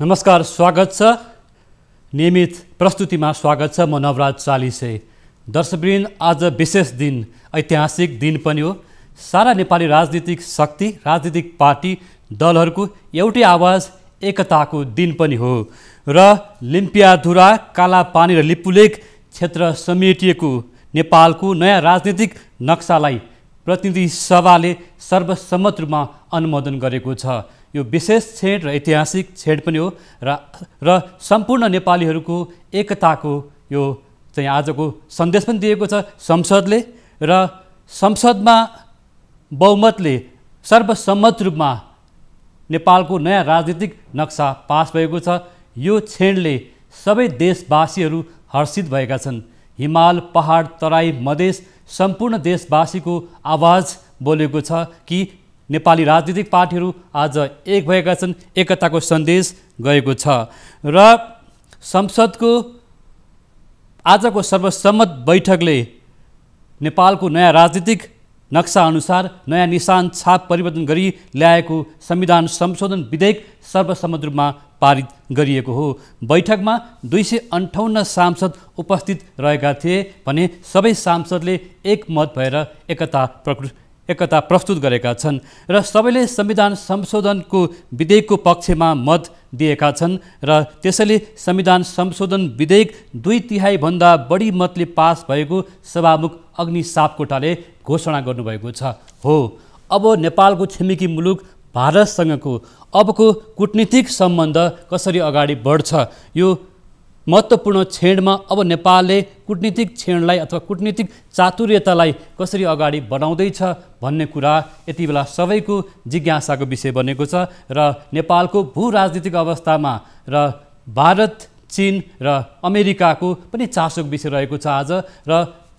नमस्कार, स्वागत छ। नियमित प्रस्तुतिमा स्वागत छ। म नवराज चालिसे। दर्शकवृन्द, आज विशेष दिन, ऐतिहासिक दिन पनि हो। सारा नेपाली राजनीतिक शक्ति, राजनीतिक पार्टी, दलहरूको एउटै आवाज, एकताको दिन पनि हो र लिम्पियाधुरा, कालापानी र लिपुलेक क्षेत्र समेटिएको नेपालको नयाँ राजनीतिक नक्सालाई प्रतिनिधि सभाले सर्वसम्मत रूपमा अनुमोदन गरेको छ। यो विशेष क्षण र ऐतिहासिक क्षण पनि हो र सम्पूर्ण नेपालीहरूको एकताको यो चाहिँ आजको सन्देश पनि दिएको छ संसदले। र संसदमा बहुमतले सर्वसम्मत रूपमा नेपालको नयाँ राजनीतिक नक्सा पास भएको छ। यो क्षणले सबै देशवासीहरू हर्षित भएका छन्। हिमाल, पहाड, तराई, मधेस सम्पूर्ण देशवासीको आवाज बोलेको छ कि नेपाली राजनीतिक पार्टीहरू आज एक भएका छन्, एकताको सन्देश गएको छ। र संसदको आजको सर्वसम्मत बैठकले नेपालको नयाँ राजनीतिक नक्सा अनुसार नयाँ निशान छाप परिवर्तन गरी ल्याएको संविधान संशोधन विधेयक सर्वसम्मत रूपमा पारित गरिएको हो। बैठकमा 258 सांसद उपस्थित रहेका थिए भने सबै सांसदले एकमत भएर एकता प्रस्तुत गरेका छन् र सबैले संविधान संशोधनको विधेयकको पक्षमा मत दिएका छन् र त्यसैले संविधान संशोधन विधेयक 2/3 भन्दा बढी मतले पास भएको सभामुख अग्नि सापकोटाले घोषणा गर्नुभएको छ। हो, अब नेपालको छिमेकी मुलुक भारतसँगको अबको कूटनीतिक सम्बन्ध कसरी अगाडि बढ्छ, यो महत्त्वपूर्ण क्षणमा अब नेपालले कूटनीतिक क्षणलाई अथवा कूटनीतिक चातुर्यतालाई कसरी अगाडि बढाउँदैछ भन्ने कुरा यति बेला सबैको जिज्ञासाको विषय बनेको छ। र नेपालको भू राजनीतिक अवस्थामा र भारत, चीन र अमेरिकाको पनि चासोको विषय रहेको छ आज। र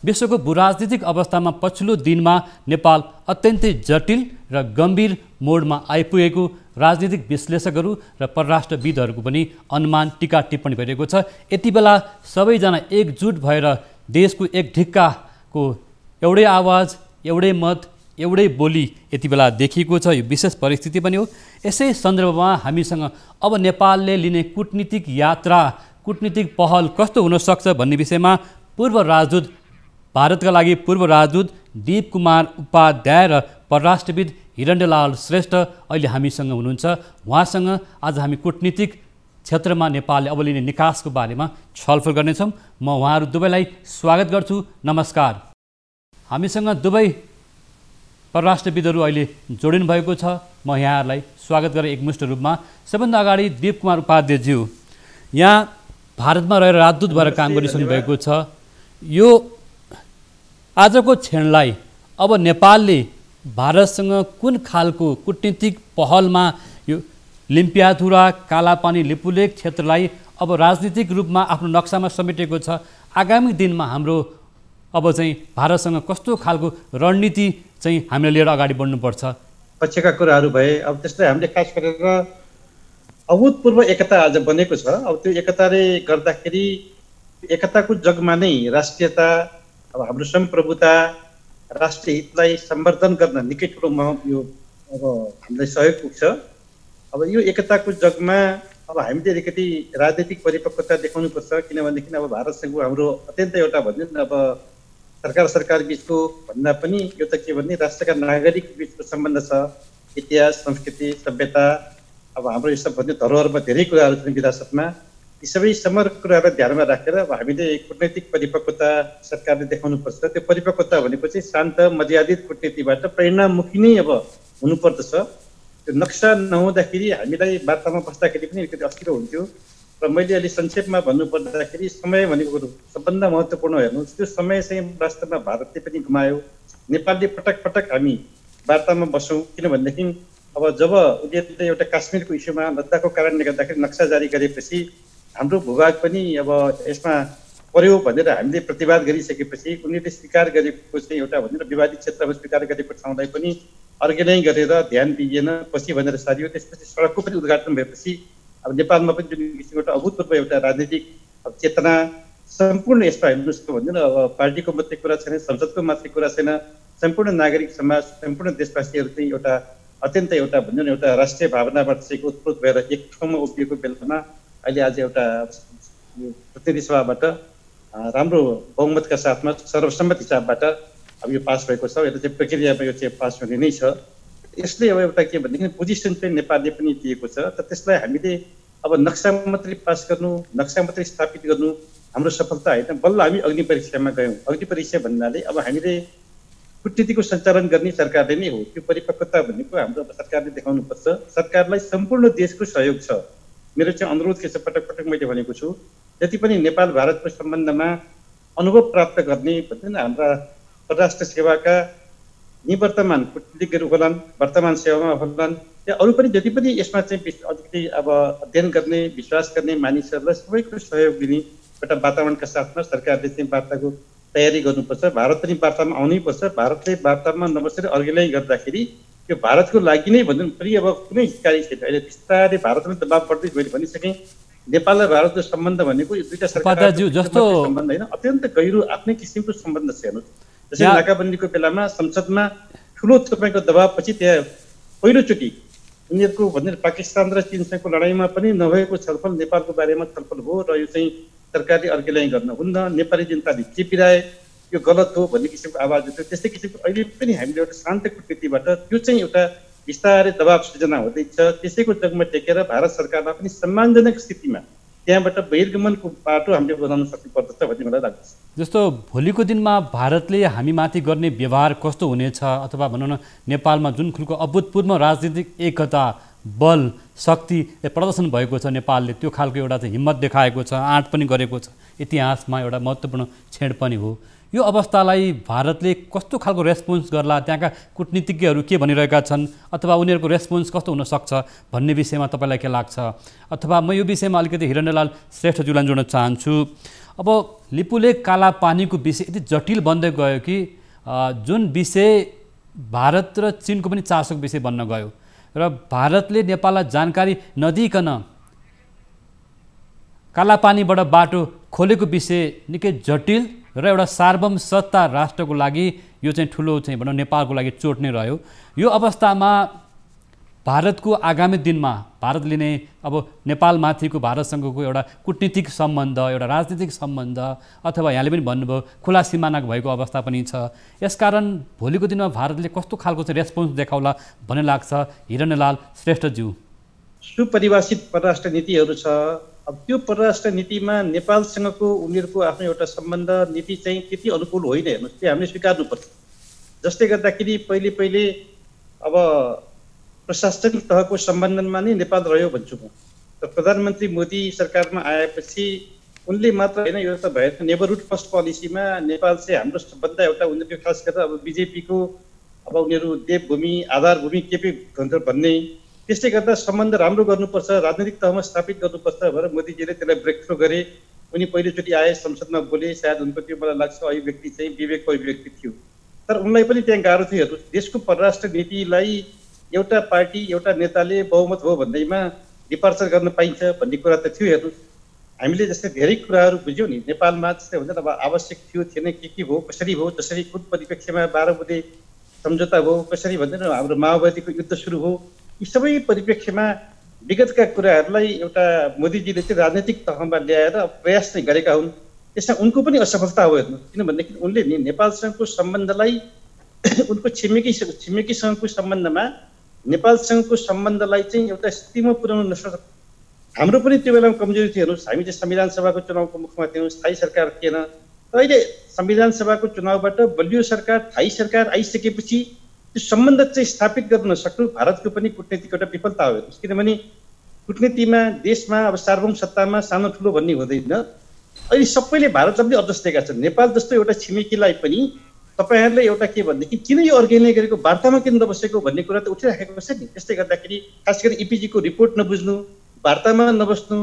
विश्वको भू राजनीतिक अवस्थामा पछिल्लो दिनमा नेपाल अत्यन्तै जटिल र गम्भीर मोडमा आइपुगेको राजनीतिक विश्लेषकहरू र परराष्ट्रविदहरूको पनि अनुमान, टीका टिप्पणी भइरहेको छ। यति बेला सबैजना एकजुट भएर देशको एक ढिक्काको एउटै आवाज, एउटै मत, एउटै बोली यति बेला देखिएको छ। यो विशेष परिस्थिति पनि हो। यसै सन्दर्भमा हामीसँग अब नेपालले लिने कूटनीतिक यात्रा, कूटनीतिक पहल कस्तो हुनसक्छ भन्ने विषयमा पूर्व राजदूत, भारतका लागि पूर्व राजदूत दीप कुमार उपाध्याय र परराष्ट्रविद हिरण्यलाल श्रेष्ठ अहिले हामीसँग हुनुहुन्छ। उहाँसँग आज हामी कूटनीतिक क्षेत्रमा नेपालले अब लिने निकासको बारेमा छलफल गर्नेछौँ। म उहाँहरू दुवैलाई स्वागत गर्छु। नमस्कार। हामीसँग दुवै परराष्ट्रविदहरू अहिले जोडिनु भएको छ। म यहाँहरूलाई स्वागत गरेँ एकमुष्ट रूपमा। सबभन्दा अगाडि दीप कुमार उपाध्यायज्यू, यहाँ भारतमा रहेर राजदूत भएर काम गरिसक्नु भएको छ। यो आजको क्षणलाई अब नेपालले भारतसँग कुन खालको कूटनीतिक पहलमा यो लिम्पियाधुरा, कालापानी, लिपुलेक क्षेत्रलाई अब राजनीतिक रूपमा आफ्नो नक्सामा समेटेको छ। आगामी दिनमा हाम्रो अब चाहिँ भारतसँग कस्तो खालको रणनीति चाहिँ हामीले लिएर अगाडि बढ्नुपर्छ? पक्षका कुराहरू भए। अब त्यस्तै हामीले खास गरेर अभूतपूर्व एकता आज बनेको छ। अब त्यो एकताले गर्दाखेरि एकताको जगमा नै राष्ट्रियता, अब हाम्रो सम्प्रभुता, राष्ट्रिय हितलाई सम्वर्धन गर्न निकै ठुलो यो अब हामीलाई सहयोग पुग्छ। अब यो एकताको जगमा अब हामीले अलिकति राजनीतिक परिपक्वता देखाउनुपर्छ, किनभनेदेखि अब भारतसँग हाम्रो अत्यन्तै एउटा भनिदिउँ न अब सरकार बिचको भन्दा पनि यो त के भन्ने राष्ट्रका नागरिक बिचको सम्बन्ध छ। इतिहास, संस्कृति, सभ्यता, अब हाम्रो यो सब भन्ने धरोहरमा धेरै कुराहरू छन् विरासतमा। यी सबै समग्र कुराहरूलाई ध्यानमा राखेर अब हामीले कूटनीतिक परिपक्वता सरकारले देखाउनुपर्छ। त्यो परिपक्वता भनेको चाहिँ शान्त, मर्यादित कूटनीतिबाट परिणाममुखी नै अब हुनुपर्दछ। त्यो नक्सा नहुँदाखेरि हामीलाई वार्तामा बस्दाखेरि पनि अलिकति अप्ठ्यारो हुन्थ्यो। र मैले अलि संक्षेपमा भन्नुपर्दाखेरि समय भनेको कुरो सबभन्दा महत्त्वपूर्ण हेर्नुहोस्, त्यो समय चाहिँ वास्तवमा भारतले पनि गुमायो। नेपालले पटक पटक हामी वार्तामा बसौँ, किनभनेदेखि अब जब उनीहरूले एउटा काश्मीरको इस्युमा लद्दाखको कारणले गर्दाखेरि नक्सा जारी गरेपछि हाम्रो भूभाग पनि अब यसमा पर्यो भनेर हामीले प्रतिवाद गरिसकेपछि उनीहरूले स्वीकार गरेको चाहिँ एउटा भनेर विवादित क्षेत्रमा स्वीकार गरेको ठाउँलाई पनि अर्गेनाइज गरेर ध्यान दिइएन, पछि भनेर सारियो। त्यसपछि सडकको पनि उद्घाटन भएपछि अब नेपालमा पनि जुन किसिमको एउटा अभूतपूर्व एउटा राजनीतिक चेतना सम्पूर्ण यसमा हेर्नुहोस् भन्दैन। अब पार्टीको मात्रै कुरा छैन, संसदको मात्रै कुरा छैन, सम्पूर्ण नागरिक समाज, सम्पूर्ण देशवासीहरू चाहिँ एउटा अत्यन्त एउटा भन्नु न एउटा राष्ट्रिय भावनाबाट चाहिँ उत्प्रोत भएर एक ठाउँमा उभिएको बेलामा अहिले आज एउटा प्रतिनिधि सभाबाट राम्रो बहुमतका साथमा सर्वसम्मत हिसाबबाट अब यो पास भएको छ। यो चाहिँ प्रक्रियामा यो चाहिँ पास हुने नै छ। यसले अब एउटा के भनेदेखि पोजिसन चाहिँ नेपालले पनि दिएको छ। त त्यसलाई हामीले अब नक्सा मात्रै पास गर्नु, नक्सा मात्रै स्थापित गर्नु हाम्रो सफलता होइन। बल्ल हामी अग्नि परीक्षामा गयौँ। अग्नि परीक्षा भन्नाले अब हामीले कूटनीतिको सञ्चालन गर्ने सरकारले नै हो। त्यो परिपक्वता भनेको हाम्रो सरकारले देखाउनुपर्छ। सरकारलाई सम्पूर्ण देशको सहयोग छ। मेरो चाहिँ अनुरोध के छ, पटक पटक मैले भनेको छु, जति पनि नेपाल भारतको सम्बन्धमा अनुभव प्राप्त गर्ने भन्दैन हाम्रा परराष्ट्र सेवाका निवर्तमान कूटनीतिज्ञहरू होलान्, वर्तमान सेवामा होलान्, या अरू पनि जति पनि यसमा चाहिँ अलिकति अब अध्ययन गर्ने, विश्वास गर्ने मानिसहरूलाई सबैको सहयोग दिने एउटा वातावरणका साथमा सरकारले चाहिँ वार्ताको तयारी गर्नुपर्छ। भारत पनि वार्तामा आउनै पर्छ। भारतले वार्तामा नबसेर अर्गेनाइज गर्दाखेरि यो भारतको लागि नै भन्नु पनि अब कुनै हितकारी छैन। अहिले बिस्तारै भारतमा दबाब बढ्दै मैले भनिसकेँ। नेपाल र भारतको सम्बन्ध भनेको यो दुईटा सरकारको जस्तो सम्बन्ध होइन, अत्यन्त गहिरो आफ्नै किसिमको सम्बन्ध छ। हेर्नुहोस्, जस्तै नाकाबन्दीको बेलामा संसदमा ठुलो तपाईँको दबाबपछि त्यहाँ पहिलोचोटि उनीहरूको भन्ने पाकिस्तान र चीनसँगको लडाइँमा पनि नभएको छलफल नेपालको बारेमा छलफल हो र यो चाहिँ सरकारले अर्गेनाइज गर्न हुन्न, नेपाली जनताले के पिराए, यो गलत हो भन्ने किसिमको आवाज उठ्यो। त्यस्तै किसिमको अहिले पनि हामीले एउटा शान्त कूटनीतिबाट त्यो चाहिँ एउटा बिस्तारै दबाब सृजना हुँदैछ। त्यसैको जगमा टेकेर भारत सरकारमा पनि सम्मानजनक स्थितिमा त्यहाँबाट बहिर्गमनको बाटो हामीले बनाउन सक्नुपर्दछ भन्ने मलाई लाग्छ। जस्तो भोलिको दिनमा भारतले हामीमाथि गर्ने व्यवहार कस्तो हुनेछ, अथवा भनौँ न नेपालमा जुन खालको अभूतपूर्व राजनीतिक एकता, बल, शक्ति प्रदर्शन भएको छ, नेपालले त्यो खालको एउटा चाहिँ हिम्मत देखाएको छ, आँट पनि गरेको छ, इतिहासमा एउटा महत्त्वपूर्ण क्षण पनि हो। यो अवस्थालाई भारतले कस्तो खालको रेस्पोन्स गर्ला, त्यहाँका कूटनीतिज्ञहरू के भनिरहेका छन्, अथवा उनीहरूको रेस्पोन्स कस्तो हुनसक्छ भन्ने विषयमा तपाईँलाई के लाग्छ? अथवा म यो विषयमा अलिकति हिरण्यलाल श्रेष्ठज्यूलाई जोड्न चाहन्छु। अब लिपुलेक कालापानीको विषय यति जटिल बन्दै गयो कि जुन विषय भारत र चीनको पनि चासोको विषय बन्न गयो र भारतले नेपाललाई जानकारी नदिइकन कालापानीबाट बाटो खोलेको विषय निकै जटिल र एउटा सार्वभौम सत्ता राष्ट्रको लागि यो चाहिँ ठुलो चाहिँ भनौँ नेपालको लागि चोट नै रह्यो। यो अवस्थामा भारतको आगामी दिनमा भारतले नै अब नेपालमाथिको भारतसँगको एउटा कूटनीतिक सम्बन्ध, एउटा राजनीतिक सम्बन्ध, अथवा यहाँले पनि भन्नुभयो खुला सिमाना भएको अवस्था पनि छ। यसकारण भोलिको दिनमा भारतले कस्तो खालको चाहिँ रेस्पोन्स देखाउला भन्ने लाग्छ हिरण्यलाल श्रेष्ठज्यू? सुपरिभाषित परराष्ट्र नीतिहरू छ। अब त्यो परराष्ट्र नीतिमा नेपालसँगको उनीहरूको आफ्नो एउटा सम्बन्ध नीति चाहिँ त्यति अनुकूल होइन। हेर्नुहोस्, त्यो हामीले स्वीकार्नुपर्छ। जसले गर्दाखेरि पहिले अब प्रशासनिक तहको सम्बन्धनमा नै नेपाल रह्यो भन्छु म। र प्रधानमन्त्री मोदी सरकारमा आएपछि उनले मात्र होइन, यो त भएर नेबरहुड फर्स्ट पोलिसीमा नेपाल चाहिँ हाम्रो सबभन्दा एउटा उनीहरूको खास गरेर अब बिजेपीको अब उनीहरू देवभूमि आधारभूमि के पो भन्छ भन्ने, त्यसले गर्दा सम्बन्ध राम्रो गर्नुपर्छ, राजनीतिक तहमा स्थापित गर्नुपर्छ भनेर मोदीजीले त्यसलाई ब्रेक थ्रु गरे। उनी पहिलोचोटि आए, संसदमा बोले। सायद उनको त्यो मलाई लाग्छ अभिव्यक्ति चाहिँ विवेकको अभिव्यक्ति थियो। तर उनलाई पनि त्यहाँ गाह्रो थियो। हेर्नुहोस्, देशको परराष्ट्र नीतिलाई एउटा पार्टी एउटा नेताले बहुमत हो भन्दैमा डिपार्चर गर्न पाइन्छ भन्ने कुरा त थियो। हेर्नुहोस्, हामीले जस्तै धेरै कुराहरू बुझ्यौँ नि नेपालमा, जस्तै हुन्छ अब आवश्यक थियो थिएन, के भयो, कसरी भयो, जसरी कुन परिप्रेक्ष्यमा 12 बुँदे सम्झौता भयो, कसरी भन्दैन हाम्रो माओवादीको युद्ध सुरु हो, यी सबै परिप्रेक्ष्यमा विगतका कुराहरूलाई एउटा मोदीजीले चाहिँ राजनीतिक तहमा ल्याएर प्रयास चाहिँ गरेका हुन्। त्यसमा उनको पनि असफलता हो। हेर्नु, किनभनेदेखि उनले नि नेपालसँगको सम्बन्धलाई उनको छिमेकीसँगको सम्बन्धमा नेपालसँगको सम्बन्धलाई चाहिँ एउटा स्थितिमा पुर्याउन नसक्छ। हाम्रो पनि त्यो बेलामा कमजोरी थियो। हेर्नुहोस्, हामी चाहिँ संविधान सभाको चुनावको मुखमा थियौँ, स्थायी सरकार थिएन। अहिले संविधान सभाको चुनावबाट बलियो सरकार, स्थायी सरकार आइसकेपछि त्यो सम्बन्ध चाहिँ स्थापित गर्न नसक्नु भारतको पनि कूटनीतिक एउटा विफलता हो। हेर्नुहोस्, किनभने कूटनीतिमा देशमा अब सार्वभौम सत्तामा सानो ठुलो भन्ने हुँदैन। अहिले सबैले भारतलाई पनि अड्जस्ट दिएका छन्। नेपाल जस्तो एउटा छिमेकीलाई पनि तपाईँहरूले एउटा के भनेदेखि किन यो अर्गेनाइज गरेको वार्तामा किन नबसेको भन्ने कुरा त उठिराखेको छ नि। त्यसले गर्दाखेरि खास गरी इपिजीको रिपोर्ट नबुझ्नु, वार्तामा नबस्नु,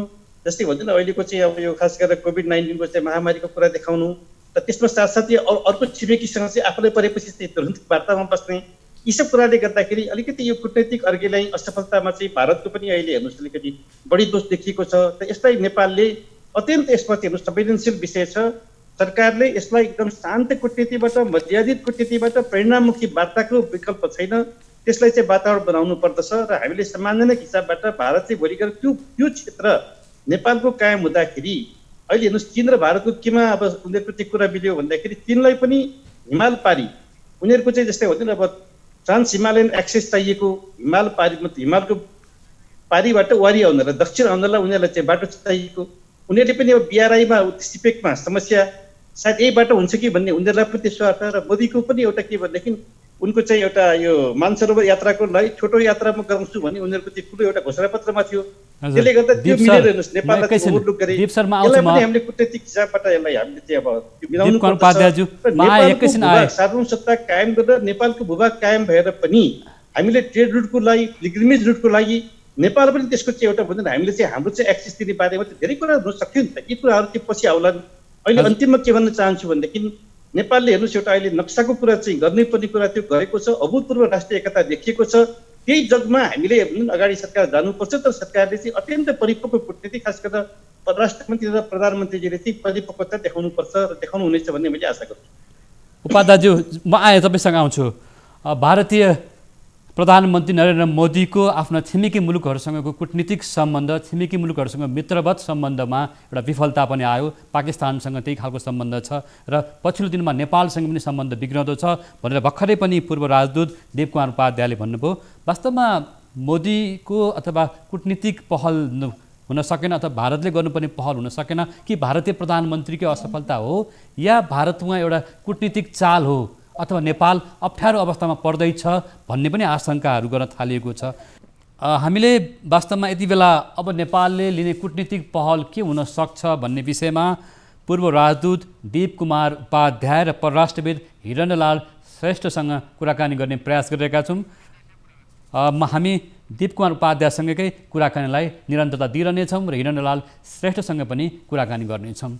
जस्तै भन्छ नि अहिलेको चाहिँ अब यो खास गरेर कोभिड-19 को चाहिँ महामारीको कुरा देखाउनु, र त्यसमा साथसाथै अर्को छिमेकीसँग चाहिँ आफूलाई परेपछि चाहिँ तुरन्त वार्तामा बस्ने, यी सब कुराले गर्दाखेरि अलिकति यो कूटनैतिक अर्गेनाइज असफलतामा चाहिँ भारतको पनि अहिले हेर्नुहोस् अलिकति बढी दोष देखिएको छ। त यसलाई नेपालले अत्यन्त यसमा हेर्नुहोस् संवेदनशील विषय छ। सरकारले यसलाई एकदम शान्त कूटनीतिबाट, मर्यादित कूटनीतिबाट परिणाममुखी वार्ताको विकल्प छैन। त्यसलाई चाहिँ वातावरण बनाउनु पर्दछ र हामीले सम्मानजनक हिसाबबाट भारत चाहिँ भोलि गएर त्यो क्षेत्र नेपालको कायम हुँदाखेरि अहिले हेर्नुहोस् चीन र भारतको केमा अब उनीहरूको चाहिँ कुरा मिल्यो भन्दाखेरि चीनलाई पनि हिमाल पारी उनीहरूको चाहिँ जस्तै हुन्छ नि अब ट्रान्स हिमालयन एक्सेस चाहिएको हिमाल पारी हिमालको पारीबाट वारी आउनलाई दक्षिण आउनलाई उनीहरूलाई चाहिँ बाटो चाहिएको उनीहरूले पनि अब बिआरआईमा सिपेकमा समस्या सायद यही बाटो हुन्छ कि भन्ने उनीहरूलाई पनि त्यसो अर्थ र मोदीको पनि एउटा के भनेदेखि उनको चाहिँ एउटा यो मानसरोवर यात्राको लागि छोटो यात्रामा गराउँछु भन्ने उनीहरूको चाहिँ ठुलो एउटा घोषणापत्रमा थियो त्यसले गर्दा त्यो मिलेर हेर्नुहोस् नेपाललाई ओभरलुक गरे यसलाई पनि हामीले कूटनीतिक हिसाबबाट यसलाई हामीले चाहिँ अब त्यो मिलाउनु पर्छ सार्वभौम सत्ता कायम गरेर नेपालको भूभाग कायम भएर पनि हामीले ट्रेड रुटको लागि पिलग्रिमेज रुटको लागि नेपाल पनि त्यसको चाहिँ एउटा भन्दैन हामीले चाहिँ हाम्रो चाहिँ एक्सेस दिने बारेमा चाहिँ धेरै कुरा हुन सक्थ्यो नि त यी कुराहरू चाहिँ पछि आउलान् अहिले अन्तिममा के भन्न चाहन्छु भनेदेखि नेपालले हेर्नुहोस् एउटा अहिले नक्साको कुरा चाहिँ गर्नै पर्ने कुरा त्यो गरेको छ अभूतपूर्व राष्ट्रिय एकता देखिएको छ त्यही जगमा हामीले अगाडि सरकार जानुपर्छ तर सरकारले चाहिँ अत्यन्त परिपक्व कूटनीति खास गरेर परराष्ट्र मन्त्री र प्रधानमन्त्रीजीले चाहिँ परिपक्वता देखाउनुपर्छ र देखाउनु हुनेछ भन्ने मैले आशा गर्छु। उपाध्यायज्यू म आएँ तपाईँसँग आउँछु। भारतीय प्रधानमन्त्री नरेन्द्र मोदीको आफ्ना छिमेकी मुलुकहरूसँगको कूटनीतिक सम्बन्ध छिमेकी मुलुकहरूसँग मित्रवत सम्बन्धमा एउटा विफलता पनि आयो पाकिस्तानसँग त्यही खालको सम्बन्ध छ र पछिल्लो दिनमा नेपालसँग पनि सम्बन्ध बिग्रँदो छ भनेर भर्खरै पनि पूर्व राजदूत देवकुमार उपाध्यायले भन्नुभयो। वास्तवमा मोदीको अथवा कूटनीतिक पहल हुन सकेन अथवा भारतले गर्नुपर्ने पहल हुन सकेन कि भारतीय प्रधानमन्त्रीकै असफलता हो या भारतमा एउटा कूटनीतिक चाल हो अथवा नेपाल अप्ठ्यारो अवस्थामा पर्दैछ भन्ने पनि आशंकाहरू गर्न थालिएको छ। हामीले वास्तवमा यति बेला अब नेपालले लिने कूटनीतिक पहल के हुन सक्छ भन्ने विषयमा पूर्व राजदूत देवकुमार उपाध्याय र परराष्ट्रविद हिरण्यलाल श्रेष्ठसँग कुराकानी गर्ने प्रयास गरिरहेका छौँ। हामी देवकुमार उपाध्यायसँगकै कुराकानीलाई निरन्तरता दिइरहनेछौँ र हिरण्यलाल श्रेष्ठसँग पनि कुराकानी गर्नेछौँ।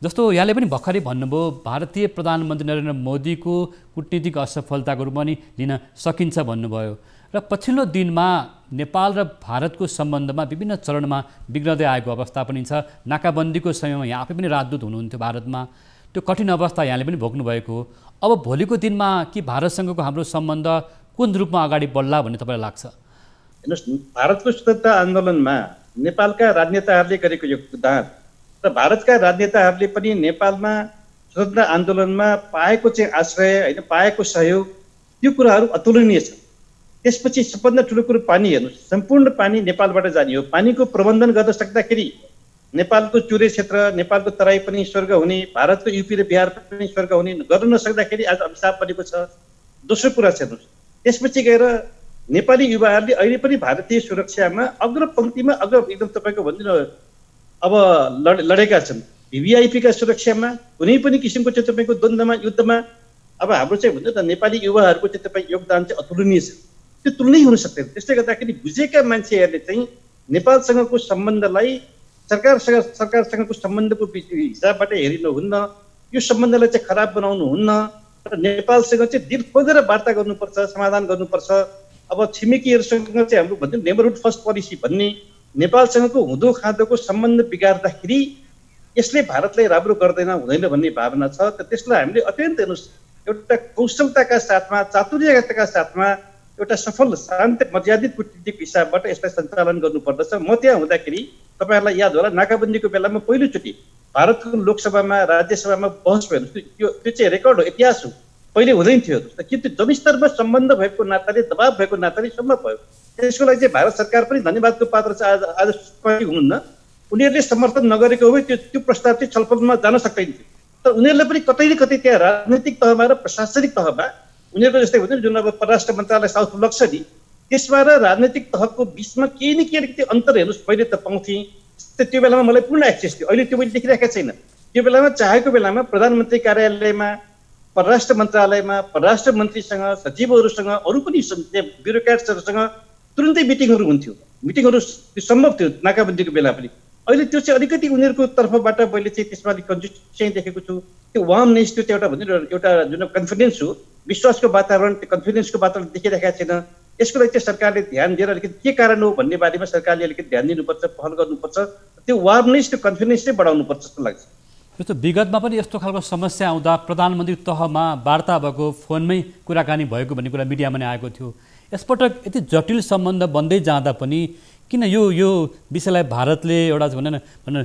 जस्तो यहाँले पनि भर्खरै भन्नुभयो भारतीय प्रधानमन्त्री नरेन्द्र मोदीको कूटनीतिक असफलताको रूपमा पनि लिन सकिन्छ भन्नुभयो र पछिल्लो दिनमा नेपाल र भारतको सम्बन्धमा विभिन्न चरणमा बिग्रदै आएको अवस्था पनि छ। नाकाबन्दीको समयमा यहाँ आफै पनि राजदूत हुनुहुन्थ्यो भारतमा त्यो कठिन अवस्था यहाँले पनि भोग्नु भएको हो। अब भोलिको दिनमा कि भारतसँगको हाम्रो सम्बन्ध कुन रूपमा अगाडि बढ्ला भन्ने तपाईँलाई लाग्छ? हेर्नुहोस् भारतको स्वतन्त्रता आन्दोलनमा नेपालका राजनेताहरूले गरेको योगदान र भारतका राजनेताहरूले पनि नेपालमा स्वतन्त्रता आन्दोलनमा पाएको चाहिँ आश्रय होइन पाएको सहयोग त्यो कुराहरू अतुलनीय छ। त्यसपछि सबभन्दा ठुलो कुरो पानी हेर्नुहोस् सम्पूर्ण पानी नेपालबाट जाने हो। पानीको प्रबन्धन गर्न सक्दाखेरि नेपालको चुरे क्षेत्र नेपालको तराई पनि स्वर्ग हुने भारतको युपी र बिहार पनि स्वर्ग हुने गर्न नसक्दाखेरि आज अभिशाप बनेको छ। दोस्रो कुरा छ हेर्नुहोस् त्यसपछि गएर नेपाली युवाहरूले अहिले पनि भारतीय सुरक्षामा अग्रपङ्क्तिमा एकदम तपाईँको भनिदिनु अब लडेका छन्। भिभिआइपीका सुरक्षामा कुनै पनि किसिमको चाहिँ तपाईँको द्वन्द्वमा युद्धमा अब हाम्रो चाहिँ भन्छ त नेपाली युवाहरूको चाहिँ तपाईँ योगदान चाहिँ अतुलनीय छ त्यो तुलनै हुन सक्दैन। त्यसले गर्दाखेरि बुझेका मान्छेहरूले चाहिँ नेपालसँगको सम्बन्धलाई सरकारसँगको सम्बन्धको हिसाबबाट हेरिनुहुन्न यो सम्बन्धलाई चाहिँ खराब बनाउनु हुन्न र नेपालसँग चाहिँ दिल खोजेर वार्ता गर्नुपर्छ समाधान गर्नुपर्छ। अब छिमेकीहरूसँग चाहिँ हाम्रो भन्छ नेबरहुड फर्स्ट पोलिसी भन्ने नेपालसँगको हुँदो खाँदोको सम्बन्ध बिगार्दाखेरि यसले भारतलाई राम्रो गर्दैन हुँदैन भन्ने भावना छ। त त्यसलाई हामीले अत्यन्त हेर्नुहोस् एउटा कौशलताका साथमा चातुर्यताका साथमा एउटा सफल शान्त मर्यादित कूटनीतिक हिसाबबाट यसलाई सञ्चालन गर्नुपर्दछ। म त्यहाँ हुँदाखेरि तपाईँहरूलाई याद होला नाकाबन्दीको बेलामा पहिलोचोटि भारतको लोकसभामा राज्यसभामा बहस भयो। त्यो चाहिँ रेकर्ड हो इतिहास हो पहिले हुँदैन थियो किन्तु जनस्तरमा सम्बन्ध भएको नाताले दबाब भएको नाताले सम्भव भयो। त्यसको लागि चाहिँ भारत सरकार पनि धन्यवादको पात्र छ। आज हुनुहुन्न उनीहरूले समर्थन नगरेको हो त्यो प्रस्ताव चाहिँ छलफलमा जान सक्दैन थियो तर उनीहरूले पनि कतै न कतै त्यहाँ राजनैतिक तहमा र प्रशासनिक तहमा उनीहरूको जस्तै हुन्छ जुन अब परराष्ट्र मन्त्रालय साउथ लग्छ नि त्यसमा र राजनैतिक तहको बिचमा केही न केही अलिकति अन्तर हेर्नुहोस् पहिले त पाउँथेँ त्यो बेलामा मलाई पूर्ण एक्सेस थियो। अहिले त्यो मैले देखिरहेका छैन। त्यो बेलामा चाहेको बेलामा प्रधानमन्त्री कार्यालयमा परराष्ट्र मन्त्रालयमा परराष्ट्र मन्त्रीसँग सचिवहरूसँग अरू पनि ब्युरोक्रेट्सहरूसँग तुरुन्तै मिटिङहरू हुन्थ्यो। मिटिङहरू सम्भव थियो नाकाबन्दीको बेला पनि। अहिले त्यो चाहिँ अलिकति उनीहरूको तर्फबाट मैले चाहिँ त्यसमा अलिक कन्जुस चाहिँ देखेको छु। त्यो वार्मनेस त्यो चाहिँ एउटा भन्छ एउटा जुन कन्फिडेन्स हो विश्वासको वातावरण त्यो कन्फिडेन्सको वातावरण देखिरहेका छैन। यसको लागि चाहिँ सरकारले ध्यान दिएर अलिकति के कारण हो भन्ने बारेमा सरकारले अलिकति ध्यान दिनुपर्छ पहल गर्नुपर्छ। त्यो वार्मनेस त्यो कन्फिडेन्स चाहिँ बढाउनुपर्छ जस्तो लाग्छ। जस्तो विगतमा पनि यस्तो खालको समस्या आउँदा प्रधानमन्त्री तहमा वार्ता भएको फोनमै कुराकानी भएको भन्ने कुरा मिडियामा नै आएको थियो। यसपटक यति जटिल सम्बन्ध बन्दै जाँदा पनि किन यो विषयलाई भारतले एउटा भनौँ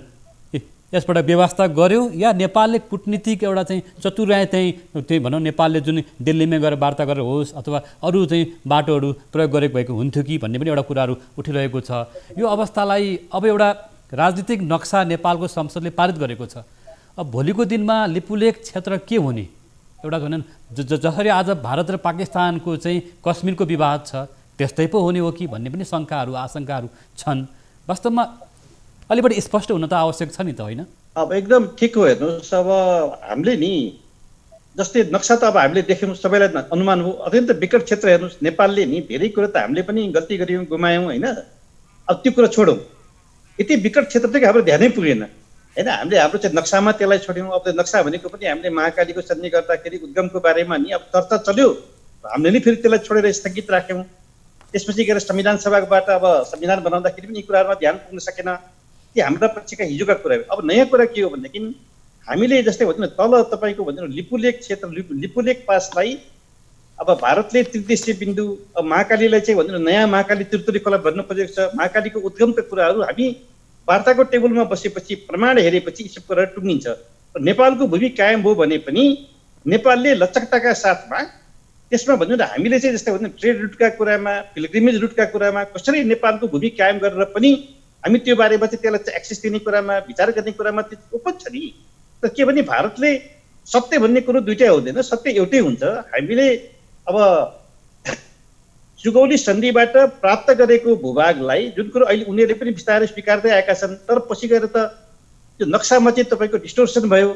यसबाट व्यवस्था गर्यो या नेपालले कूटनीतिक एउटा चाहिँ चतुर्याइ त्यही भनौँ नेपालले जुन दिल्लीमा गएर वार्ता गरेर होस् अथवा अरू चाहिँ बाटोहरू प्रयोग गरेको भएको हुन्थ्यो कि भन्ने पनि एउटा कुराहरू उठिरहेको छ। यो अवस्थालाई अब एउटा राजनीतिक नक्सा नेपालको संसदले पारित गरेको छ। अब भोलिको दिनमा लिपुलेख क्षेत्र के हुने एउटा भनौँ जसरी आज भारत र पाकिस्तानको चाहिँ कश्मीरको विवाद छ त्यस्तै पो हुने हो कि भन्ने पनि शङ्काहरू आशंकाहरू छन्। वास्तवमा अलि बढी स्पष्ट हुन त आवश्यक छ नि त, होइन? अब एकदम ठिक हो। हेर्नुहोस्, अब हामीले नि जस्तै नक्सा त अब हामीले देख्यौँ, सबैलाई अनुमान हो। अत्यन्त विकट क्षेत्र हेर्नुहोस्, नेपालले नि धेरै कुरो त हामीले पनि गल्ती गऱ्यौँ, गुमायौँ, होइन? अब त्यो कुरा छोडौँ, यति विकट क्षेत्र चाहिँ हाम्रो ध्यानै पुगेन, होइन? हामीले हाम्रो चाहिँ नक्सामा त्यसलाई छोड्यौँ। अब त्यो नक्सा भनेको पनि हामीले महाकालीको सन्धि गर्दाखेरि उद्गमको बारेमा नि अब चर्चा चल्यो, हामीले नि फेरि त्यसलाई छोडेर स्थगित राख्यौँ। त्यसपछि गएर संविधान सभाबाट अब संविधान बनाउँदाखेरि पनि यी कुराहरूमा ध्यान पुग्न सकेन। ती हाम्रा पक्षका हिजोका कुरा हो। अब नयाँ कुरा के हो भनेदेखि हामीले जस्तै भनौँ तल तपाईँको भनौँ लिपुलेख क्षेत्र, लिपुलेख पासलाई अब भारतले त्रिदेशीय बिन्दु, अब महाकालीलाई चाहिँ भनौँ नयाँ महाकाली त्रितुरी खोला भन्न खोजेको छ। महाकालीको उद्गमका कुराहरू हामी वार्ताको टेबलमा बसेपछि प्रमाण हेरेपछि यी सब कुराहरू टुङ्गिन्छ। नेपालको भूमि कायम भयो भने पनि नेपालले लचकताका साथमा त्यसमा भन्नु न हामीले चाहिँ जस्तै भन्नु ट्रेड रुटका कुरामा, पिलग्रिमेज रुटका कुरामा कसरी नेपालको भूमि कायम गरेर पनि हामी त्यो बारेमा चाहिँ त्यसलाई चाहिँ एक्सेस दिने कुरामा, विचार गर्ने कुरामा त्यो ओपन छ नि। तर के भने भारतले सत्य भन्ने कुरो दुइटै हुँदैन, सत्य एउटै हुन्छ। हामीले अब सुगौली सन्धिबाट प्राप्त गरेको भूभागलाई जुन कुरो अहिले उनीहरूले पनि बिस्तारै स्वीकार्दै आएका छन्, तर पछि गएर त त्यो नक्सामा चाहिँ तपाईँको डिस्टोर्सन भयो,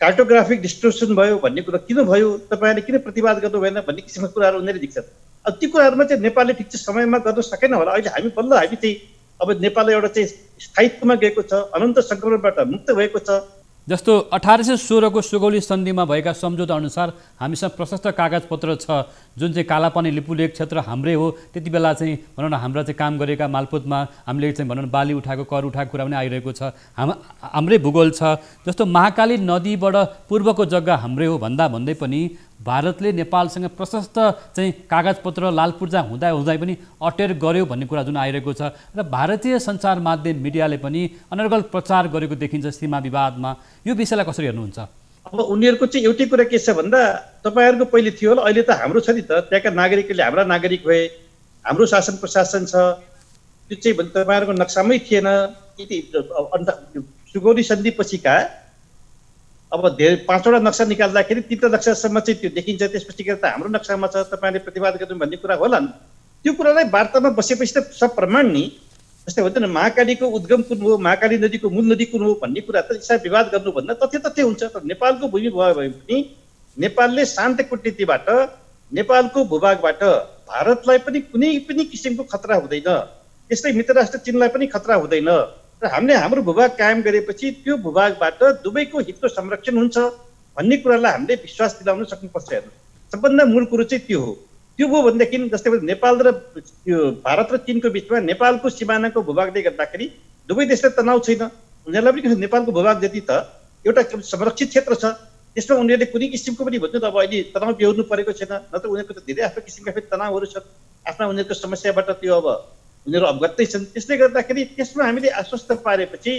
कार्टोग्राफिक डिस्टोर्सन भयो भन्ने कुरो किन भयो, तपाईँहरूले किन प्रतिवाद गर्नु भएन भन्ने किसिमका कुराहरू उनीहरूले देख्छन्। अब ती कुराहरूमा चाहिँ नेपालले ठिक चाहिँ समयमा गर्न सकेन होला। अहिले हामी चाहिँ अब नेपाल एउटा चाहिँ स्थायित्वमा गएको छ, अनन्त सङ्क्रमणबाट मुक्त भएको छ। जस्तो 1816 को सुगौली सन्धिमा भएका सम्झौता अनुसार हामीसँग प्रशस्त कागजपत्र छ जुन चाहिँ कालापानी लिपुलेख क्षेत्र हाम्रै हो। त्यति बेला चाहिँ भनौँ न हाम्रा चाहिँ काम गरेका मालपोतमा हामीले चाहिँ भनौँ न बाली उठाएको, कर उठाएको कुरा पनि आइरहेको छ। हाम्रै भूगोल छ। जस्तो महाकाली नदीबाट पूर्वको जग्गा हाम्रै हो भन्दै पनि भारतले नेपालसँग प्रशस्त चाहिँ कागजपत्र लालपूर्जा हुँदा पनि अटेर गर्यो भन्ने कुरा जुन आइरहेको छ र भारतीय सञ्चार माध्यम मिडियाले पनि अनर्गल प्रचार गरेको देखिन्छ सीमा विवादमा। यो विषयलाई कसरी हेर्नुहुन्छ? अब उनीहरूको चाहिँ एउटै कुरा के छ भन्दा तपाईँहरूको पहिले थियो होला, अहिले त हाम्रो छ नि त। त्यहाँका नागरिकले हाम्रा नागरिक भए, हाम्रो शासन प्रशासन छ, त्यो चाहिँ भने तपाईँहरूको नक्सामै थिएन। सुगौली सन्धि पछिका अब धेरै 5वटा नक्सा निकाल्दाखेरि 3 नक्सासम्म चाहिँ त्यो देखिन्छ। त्यसपछि गएर त हाम्रो नक्सामा छ, तपाईँले प्रतिवाद गर्नु भन्ने कुरा होला नि। त्यो कुरालाई वार्तामा बसेपछि त सब प्रमाण नि। जस्तै भन्छ न महाकालीको उद्गम कुन हो, महाकाली नदीको मूल नदी कुन हो भन्ने कुरा त यसमा विवाद गर्नुभन्दा तथ्य हुन्छ। तर नेपालको भूमि भयो भने पनि नेपालले शान्त कूटनीतिबाट नेपालको भूभागबाट भारतलाई पनि कुनै पनि किसिमको खतरा हुँदैन, त्यस्तै मित्र राष्ट्र चीनलाई पनि खतरा हुँदैन। र हामीले हाम्रो भूभाग कायम गरेपछि त्यो भूभागबाट दुवैको हितको संरक्षण हुन्छ भन्ने कुरालाई हामीले विश्वास दिलाउन सक्नुपर्छ। हेर्नु, सबभन्दा मूल कुरो चाहिँ त्यो हो। त्यो भयो भनेदेखि जस्तै नेपाल र भारत र चीनको बिचमा नेपालको सिमानाको भूभागले गर्दाखेरि दुवै देशलाई तनाव छैन। उनीहरूलाई पनि नेपालको भूभाग जति त एउटा संरक्षित क्षेत्र छ, त्यसमा उनीहरूले कुनै किसिमको पनि भन्नु त अब अहिले तनाव बेहोर्नु परेको छैन। नत्र उनीहरूको त धेरै आफ्नो किसिमका फेरि तनावहरू छन्, आफ्ना उनीहरूको समस्याबाट त्यो अब उनीहरू अवगतै छन्। त्यसले गर्दाखेरि त्यसमा हामीले आश्वस्त पारेपछि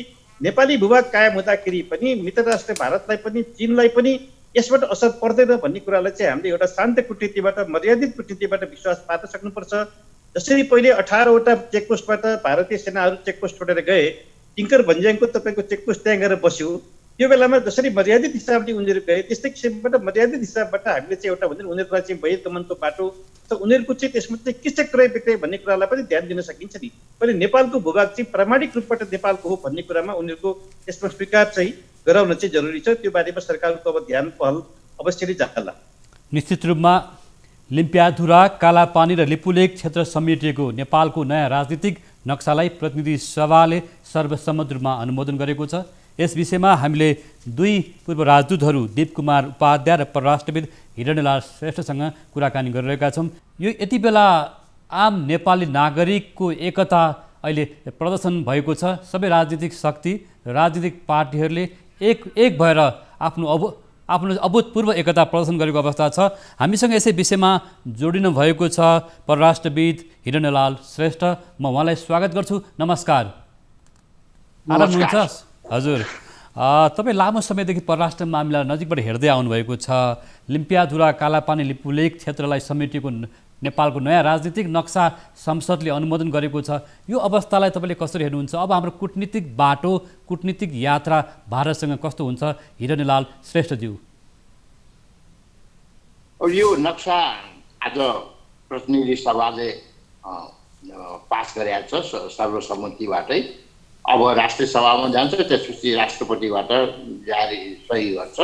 नेपाली भूभाग कायम हुँदाखेरि पनि मित्र राष्ट्र भारतलाई पनि चीनलाई पनि यसबाट असर पर्दैन भन्ने कुरालाई चाहिँ हामीले एउटा शान्त कूटनीतिबाट, मर्यादित कूटनीतिबाट विश्वास पार्न सक्नुपर्छ। जसरी पहिले 18वटा चेकपोस्टबाट भारतीय सेनाहरू चेकपोस्ट छोडेर गए, टिङ्कर भन्ज्याङको तपाईँको चेकपोस्ट त्यहाँ गएर बस्यो। त्यो बेलामा जसरी मर्यादित हिसाबले उनीहरू गए त्यस्तै किसिमबाट मर्यादित हिसाबबाट हामीले चाहिँ एउटा भन्छ उनीहरूलाई चाहिँ बहिर्गमनको बाटो त उनीहरूको चाहिँ त्यसमा चाहिँ के चाहिँ क्रय विक्रय भन्ने कुरालाई पनि ध्यान दिन सकिन्छ नि। पहिले नेपालको भूभाग चाहिँ प्रामाणिक रूपबाट नेपालको हो भन्ने कुरामा उनीहरूको त्यसमा स्वीकार चाहिँ गराउन चाहिँ जरुरी छ। त्यो बारेमा सरकारको अब ध्यान पहल अवश्य नै जाला। निश्चित रूपमा लिम्पियाधुरा, कालापानी र लिपुलेख क्षेत्र समेटिएको नेपालको नयाँ राजनीतिक नक्सालाई प्रतिनिधि सभाले सर्वसम्मत रूपमा अनुमोदन गरेको छ। यस विषयमा हामीले 2 पूर्व राजदूतहरू दीप कुमार उपाध्याय र परराष्ट्रविद हिरण्यलाल श्रेष्ठसँग कुराकानी गरिरहेका छौँ। यो यति बेला आम नेपाली नागरिकको एकता अहिले प्रदर्शन भएको छ। सबै राजनीतिक शक्ति, राजनीतिक पार्टीहरूले एक भएर आफ्नो आफ्नो अभूतपूर्व एकता प्रदर्शन गरेको अवस्था छ। हामीसँग यसै विषयमा जोडिनु भएको छ परराष्ट्रविद हिरण्यलाल श्रेष्ठ। म उहाँलाई स्वागत गर्छु। नमस्कार। आराम हुनुहुन्छ? हजुर, तपाईँ लामो समयदेखि परराष्ट्र मामिला नजिकबाट हेर्दै आउनुभएको छ। लिम्पियाधुरा कालापानी लिपुलेक क्षेत्रलाई समेटिएको नेपालको नयाँ राजनीतिक नक्सा संसदले अनुमोदन गरेको छ। यो अवस्थालाई तपाईँले कसरी हेर्नुहुन्छ? अब हाम्रो कूटनीतिक बाटो, कूटनीतिक यात्रा भारतसँग कस्तो हुन्छ? हिरण्यलाल श्रेष्ठज्यू। यो नक्सा आज प्रतिनिधि सभाले पास गरेको छ सर्वसम्मतिबाटै। अब राष्ट्रिय सभामा जान्छ, त्यसपछि राष्ट्रपतिबाट जारी सही गर्छ।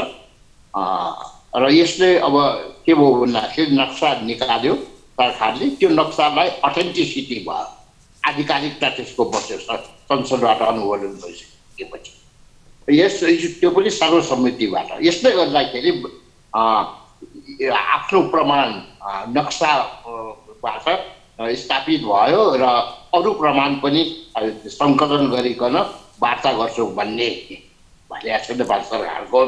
र यसले अब के भयो भन्दाखेरि नक्सा निकाल्यो सरकारले, त्यो नक्सालाई अथेन्टिसिटी भयो, आधिकारिकता त्यसको बस्यो संसदबाट अनुमोदन भइसकेपछि। त्यो पनि सर्वसम्मतिबाट। यसले गर्दाखेरि आफ्नो प्रमाण नक्साबाट स्थापित भयो र अरू प्रमाण पनि सङ्कलन गरिकन वार्ता गर्छौँ भन्ने भनेको छ नेपाल सरकारको।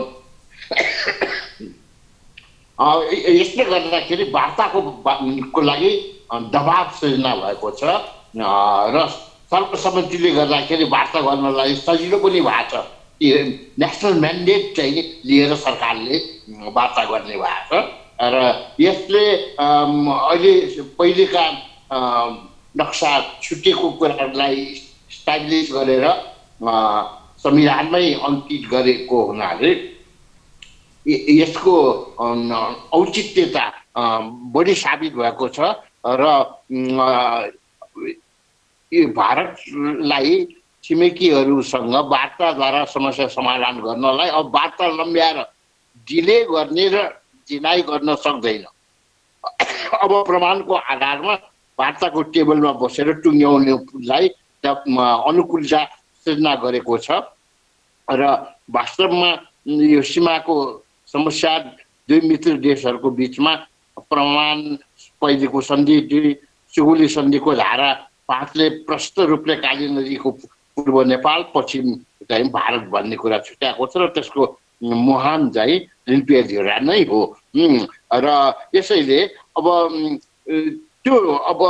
यसले गर्दाखेरि वार्ताको लागि दबाब सृजना भएको छ र सर्वसम्मतिले गर्दाखेरि वार्ता गर्नलाई सजिलो पनि भएको छ। नेसनल म्यान्डेट चाहिँ लिएर सरकारले वार्ता गर्ने भएको छ र यसले अहिले पहिलेका नक्सा छुटेको कुराहरूलाई स्ट्याब्लिस गरेर संविधानमै अङ्कित गरेको हुनाले यसको औचित्यता बढी साबित भएको छ र भारतलाई छिमेकीहरूसँग वार्ताद्वारा समस्या समाधान गर्नलाई अब वार्ता लम्ब्याएर डिले गर्ने र डिनाइ गर्न सक्दैन। अब प्रमाणको आधारमा वार्ताको टेबलमा बसेर टुङ्ग्याउनेलाई अनुकूलता सृजना गरेको छ र वास्तवमा यो सीमाको समस्या दुई मित्र देशहरूको बिचमा प्रमाण पहिलेको सन्धि सुगुली सन्धिको धारा 5ले प्रष्ट रूपले काली नदीको पूर्व नेपाल पश्चिम चाहिँ भारत भन्ने कुरा छुट्याएको छ र त्यसको मुहान चाहिँ लिम्पियाधुरा नै हो। र यसैले अब त्यो अब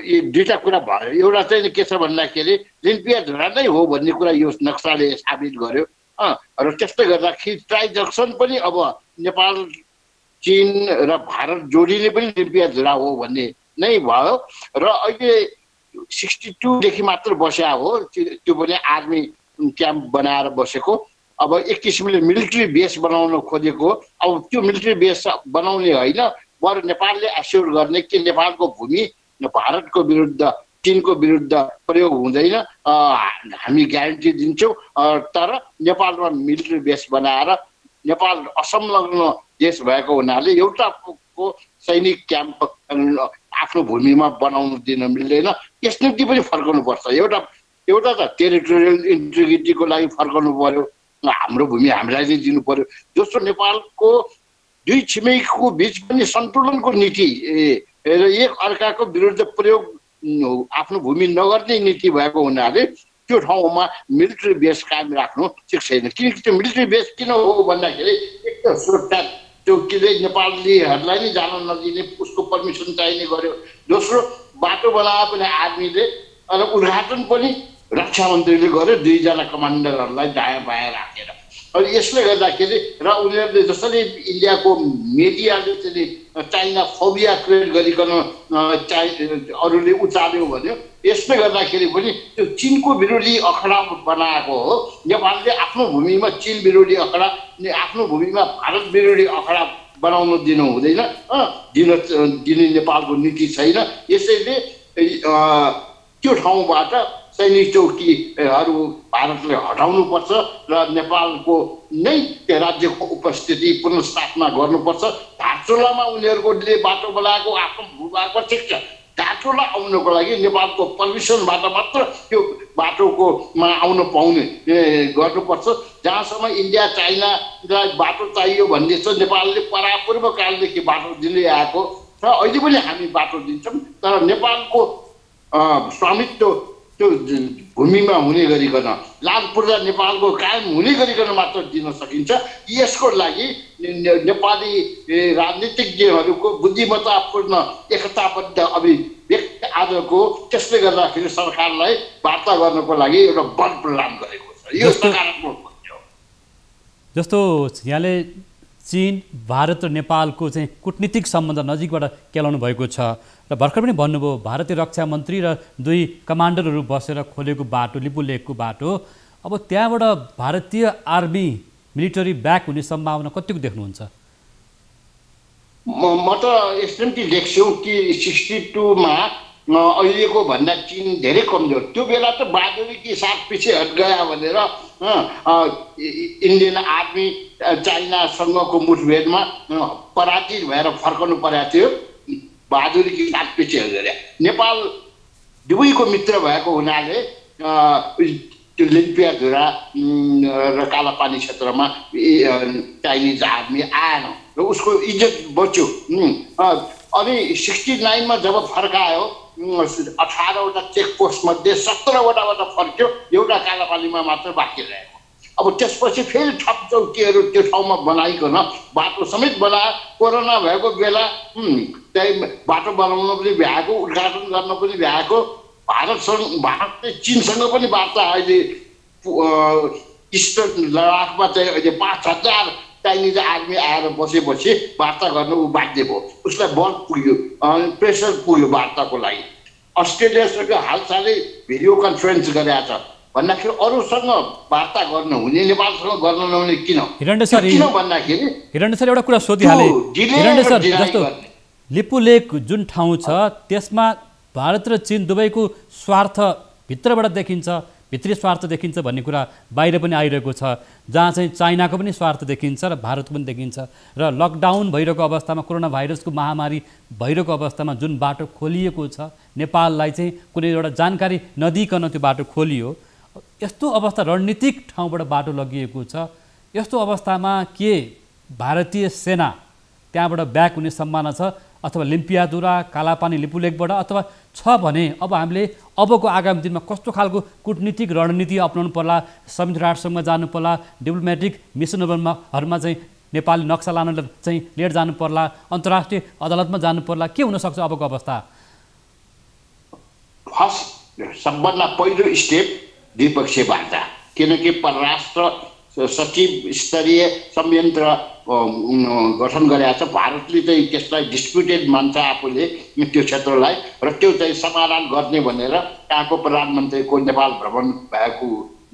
यो दुईटा कुरा भयो। एउटा चाहिँ के छ भन्दाखेरि लिम्पियाधुरा नै हो भन्ने कुरा यो नक्साले साबित गर्यो र त्यसले गर्दाखेरि ट्राइजक्सन पनि अब नेपाल चीन र भारत जोडिने पनि लिम्पियाधुरा हो भन्ने नै भयो र अहिले 62 देखि मात्र बस्या हो, त्यो पनि आर्मी क्याम्प बनाएर बसेको। अब एक किसिमले मिलिट्री बेस बनाउन खोजेको। अब त्यो मिलिट्री बेस बनाउने होइन, बरु नेपालले एस्योर गर्ने कि नेपालको भूमि भारतको विरुद्ध चीनको विरुद्ध प्रयोग हुँदैन, हामी ग्यारेन्टी दिन्छौँ। तर नेपालमा मिलिट्री बेस बनाएर नेपाल असंलग्न देश भएको हुनाले एउटाको सैनिक क्याम्प आफ्नो भूमिमा बनाउनु दिन मिल्दैन। यस निम्ति पनि फर्कनुपर्छ। एउटा त टेरिटोरियल इन्टिग्रिटीको लागि फर्कनु पर्यो, हाम्रो भूमि हामीलाई नै दिनु पर्यो। दोस्रो, नेपालको दुई छिमेकीको बिच पनि सन्तुलनको नीति र एक अर्काको विरुद्ध प्रयोग आफ्नो भूमि नगर्ने नीति भएको हुनाले त्यो ठाउँमा मिलिट्री बेस कायम राख्नु ठिक छैन। किनकि त्यो मिलिट्री बेस किन हो भन्दाखेरि एक त सुरक्षा चौकीले नेपालीहरूलाई नै जान नदिने, उसको पर्मिसन चाहिने गर्यो। दोस्रो, बाटो बनाए पनि आर्मीले र उद्घाटन पनि रक्षा मन्त्रीले गर्यो, दुईजना कमान्डरहरूलाई दायाँ बायाँ राखेर। अनि यसले गर्दाखेरि र उनीहरूले जसरी इन्डियाको मिडियाले चाहिँ चाइना फोबिया क्रिएट गरिकन अरूले उचाल्यो भन्यो, यसले गर्दाखेरि पनि त्यो चीनको विरोधी अखडा बनाएको हो। नेपालले आफ्नो भूमिमा चीन विरोधी अखडा, आफ्नो भूमिमा भारत विरोधी अखडा बनाउन दिनु हुँदैन, दिने नेपालको नीति छैन। यसैले त्यो ठाउँबाट सैनिक चौकीहरू भारतले हटाउनुपर्छ र नेपालको नै राज्यको उपस्थिति पुनर्स्थापना गर्नुपर्छ। धारचुलामा उनीहरूले बाटो बनाएको आफ्नो भूभागमा ठिक छ, धारचुला आउनको लागि नेपालको पर्मिसनबाट मात्र त्यो बाटोकोमा आउन पाउने गर्नुपर्छ। जहाँसम्म इन्डिया चाइनालाई बाटो चाहियो भन्ने छ, नेपालले परापूर्व कालदेखि बाटो दिँदै आएको छ, अहिले पनि हामी बाटो दिन्छौँ। तर नेपालको स्वामित्व त्यो भूमिमा हुने गरिकन लाल पूर्जा नेपालको कायम हुने गरिकन मात्र दिन सकिन्छ। यसको लागि नेपाली राजनीतिज्ञहरूको बुद्धिमत्तापूर्ण एकताबद्ध अभिव्यक्ति आजको त्यसले गर्दाखेरि सरकारलाई वार्ता गर्नको लागि एउटा बल प्रदान गरेको छ। यो सकारात्मक हो। जस्तो यहाँले चीन भारत र नेपालको चाहिँ कूटनीतिक सम्बन्ध नजिकबाट केलाउनु भएको छ र भर्खर पनि भन्नुभयो भारतीय रक्षा मन्त्री र दुई कमान्डरहरू बसेर खोलेको बाटो लिपुलेकको बाटो, अब त्यहाँबाट भारतीय आर्मी मिलिटरी ब्याक हुने सम्भावना कतिको देख्नुहुन्छ? म त यसरी देख्छु कि 62मा अहिलेको भन्दा चीन धेरै कमजोर। त्यो बेला त बहादुरी की साथ पछि हट गया भनेर इन्डियन आर्मी चाइनासँगको मुठभेडमा पराजित भएर फर्कनु परेको थियो। बहादुरी की साथ पछि हट गया। नेपाल दुवैको मित्र भएको हुनाले त्यो लिम्पियाधुरा र कालापानी क्षेत्रमा चाइनिज आर्मी आएन र उसको इज्जत बच्यो। अनि 69मा जब फर्कायो 18वटा चेकपोस्ट मध्ये 17वटाबाट फर्क्यो, एउटा कालापानीमा मात्र बाँकी रहेको। अब त्यसपछि फेरि थप चौकीहरू त्यो ठाउँमा बनाइकन बाटो समेत बनायो। कोरोना भएको बेला त्यही बाटो बनाउन पनि भ्याएको, उद्घाटन गर्न पनि भ्याएको। भारतले चीनसँग पनि वार्ता अहिले इस्टर्न लडाकमा चाहिँ अहिले 5000 चाइनिज आर्मी आएर बसेपछि वार्ता गर्नु ऊ बाध्य भयो। उसलाई बल पुग्यो, प्रेसर पुग्यो वार्ताको लागि। अस्ट्रेलियासँग हालसालै भिडियो कन्फरेन्स गरेका छ भन्दाखेरि अरूसँग वार्ता गर्नु हुने, नेपालसँग गर्न नहुने किन? हिरण्य सर एउटा कुरा सोधिहाले। हिरण्य सर, जस्तो लिपुलेक जुन ठाउँ छ त्यसमा भारत र चीन दुवैको स्वार्थ भित्रबाट देखिन्छ, भित्री स्वार्थ देखिन्छ भन्ने कुरा बाहिर पनि आइरहेको छ, जहाँ चाहिँ चाइनाको पनि स्वार्थ देखिन्छ र भारतको पनि देखिन्छ। र लकडाउन भइरहेको अवस्थामा, कोरोना भाइरसको महामारी भइरहेको अवस्थामा जुन बाटो खोलिएको छ, नेपाललाई चाहिँ कुनै एउटा जानकारी नदिइकन त्यो बाटो खोलियो। यस्तो अवस्था रणनीतिक ठाउँबाट बाटो लगिएको छ। यस्तो अवस्थामा के भारतीय सेना त्यहाँबाट ब्याक हुने सम्भावना छ अथवा लिम्पियाधुरा कालापानी लिपुलेकबाट, अथवा छ भने अब हामीले अबको आगामी दिनमा कस्तो खालको कूटनीतिक रणनीति अपनाउनु पर्ला? संयुक्त राष्ट्रसङ्घमा जानु पर्ला, डिप्लोमेटिक मिसनहरूमा चाहिँ नेपाली नक्सा लान चाहिँ लिएर जानु पर्ला, अन्तर्राष्ट्रिय अदालतमा जानु पर्ला? के हुनसक्छ अबको अवस्था? फर्स्ट सबभन्दा पहिलो स्टेप द्विपक्षीय वार्ता, किनकि परराष्ट्र सचिव स्तरीय संयन्त्र गठन गरेका छ। भारतले चाहिँ त्यसलाई डिस्प्युटेड मान्छ आफूले त्यो क्षेत्रलाई, र त्यो चाहिँ समाधान गर्ने भनेर त्यहाँको प्रधानमन्त्रीको नेपाल भ्रमण भएको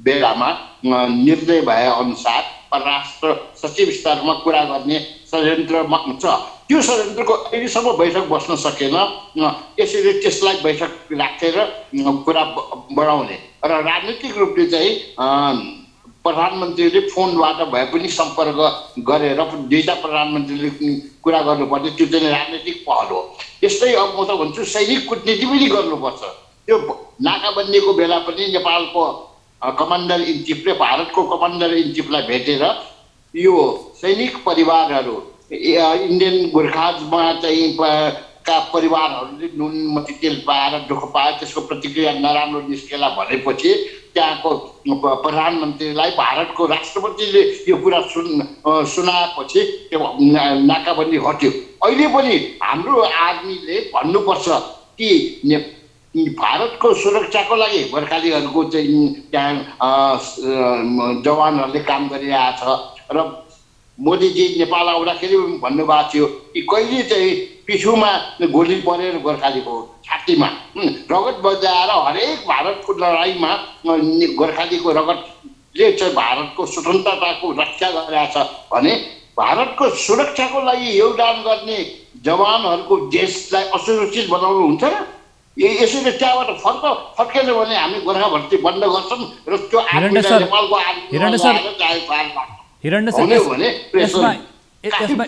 बेलामा निर्णय भए अनुसार परराष्ट्र सचिव स्तरमा कुरा गर्ने षड्यन्त्रमा छ। त्यो षड्यन्त्रको अहिलेसम्म बैठक बस्न सकेन। यसरी त्यसलाई बैठक राखेर कुरा बढाउने र राजनीतिक रूपले चाहिँ प्रधानमन्त्रीले फोनबाट भए पनि सम्पर्क गरेर दुईटा प्रधानमन्त्रीले कुरा गर्नुपर्ने, त्यो चाहिँ राजनीतिक पहल हो। यस्तै अब म त भन्छु सैनिक कूटनीति पनि गर्नुपर्छ। त्यो नाकाबन्दीको बेला पनि नेपालको कमान्डर इन चिफले भारतको कमान्डर इन चिफलाई भेटेर यो सैनिक परिवारहरू, इन्डियन गोर्खाजमा चाहिँ का परिवारहरूले नुन मती तेल पाएर दुःख पाए, त्यसको प्रतिक्रिया नराम्रो निस्केला भनेपछि त्यहाँको प्रधानमन्त्रीलाई भारतको राष्ट्रपतिले यो कुरा सुनाएपछि त्यो नाकाबन्दी हट्यो। अहिले पनि हाम्रो आर्मीले भन्नुपर्छ कि भारतको सुरक्षाको लागि गोर्खालीहरूको चाहिँ त्यहाँ जवानहरूले काम गरिरहेको छ। र मोदीजी नेपाल आउँदाखेरि भन्नुभएको थियो कि कहिले चाहिँ पिठुमा गोली परेर गोर्खालीको छातीमा रगत बजाएर हरेक भारतको लडाइँमा गोर्खालीको रगतले चाहिँ भारतको स्वतन्त्रताको रक्षा गरेका छ भने भारतको सुरक्षाको लागि योगदान गर्ने जवानहरूको देशलाई असुरक्षित बनाउनु हुन्छ र? यसरी त्यहाँबाट फर्केन भने हामी गोर्खा भर्ती बन्द गर्छौँ र त्यो नेपालको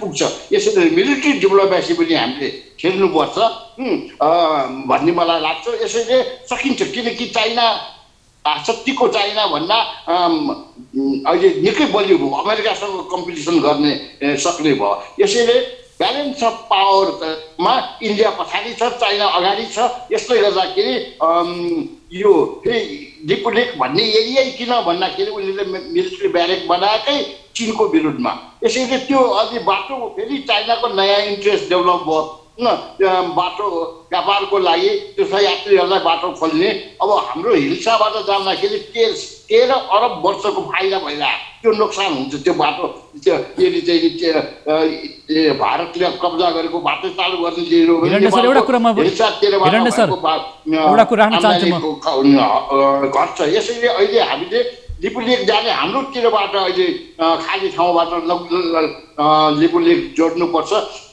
पुग्छ। यसरी मिलिट्री डिप्लोमेसी पनि हामीले खेल्नुपर्छ भन्ने मलाई लाग्छ। यसैले सकिन्छ, किनकि चाइना शक्तिको चाइना भन्दा अहिले निकै बलियो भयो, अमेरिकासँग कम्पिटिसन गर्ने सक्ने भयो। यसैले ब्यालेन्स अफ पावरमा इन्डिया पछाडि छ, चाइना अगाडि छ। यसले गर्दाखेरि यो लिपुलेक भन्ने एरिया किन भन्दाखेरि उनीहरूले मिलिट्री ब्यारेक बनाएकै चीनको विरुद्धमा। यसैले त्यो अझै बाटो फेरि चाइनाको नयाँ इन्ट्रेस्ट डेभलप भयो बाटो व्यापारको लागि, त्यसलाई यात्रीहरूलाई बाटो खोल्ने। अब हाम्रो हिल्साबाट जाँदाखेरि 13 अरब वर्षको फाइदा भइरहेको, त्यो नोक्सान हुन्छ त्यो बाटो। यदि चाहिँ भारतले कब्जा गरेको बाटो चालु गर्ने दियो भने घट्छ। यसैले अहिले हामीले लिपुलेक जाने हाम्रोतिरबाट अहिले खाली ठाउँबाट लिपुलेक जोड्नुपर्छ।